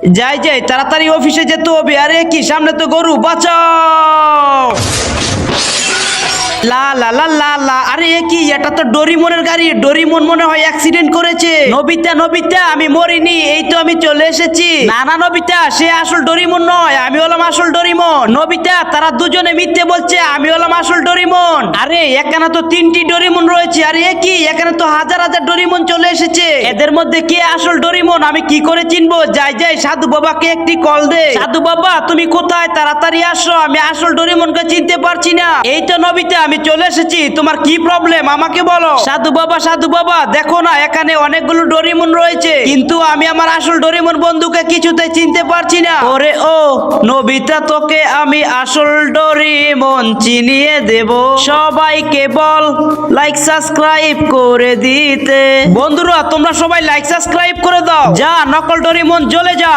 যাই যাই তাড়াতাড়ি অফিসে যেতে হবে। আরে কি সামনে তো গরু, বাঁচাও। লা লা লা লা লা, আরে কি এটা তো ডোরিমনের গাড়ি। ডোরিমন মনে হয় অ্যাক্সিডেন্ট করেছে। নবিতা নবিতা, আমি মরিনি, এই তো আমি চলে এসেছি। না না নবিতা, সে আসল ডোরিমন নয়, আমি হলাম আসল ডোরিমন। নবিতা, তারা দুজনে মিথ্যে বলছে, আমি হলাম আসল ডোরিমন। আরে এখানে তো 3টি ডোরিমন রয়েছে। আরে কি, এখানে তো হাজার হাজার ডোরিমন চলে এসেছে। এদের মধ্যে কে আসল ডোরিমন আমি কি করে চিনবো? যাই যাই সাধু বাবাকে একটি কল দে। সাধু বাবা তুমি কোথায়? তাড়াতাড়ি আসো, আমি আসল ডোরিমনকে চিনতে পারছি না। এই তো নবিতা, আমি চলে এসেছি। তোমার কি প্রবলেম আমাকে বলো। সাধু বাবা দেখো না, এখানে অনেকগুলো ডোরিমন রয়েছে, কিন্তু আমি আমার আসল ডোরিমন বন্ধুকে কিছুতে চিনতে পারছি না। ওরে ও নবিতা, তোকে আমি আসল ডোরিমন চিনিয়ে দেব। সবাইকে বল লাইক সাবস্ক্রাইব করে দিতে। বন্ধুরা তোমরা সবাই লাইক সাবস্ক্রাইব করে দাও। যা নকল ডোরিমন জ্বলে যা।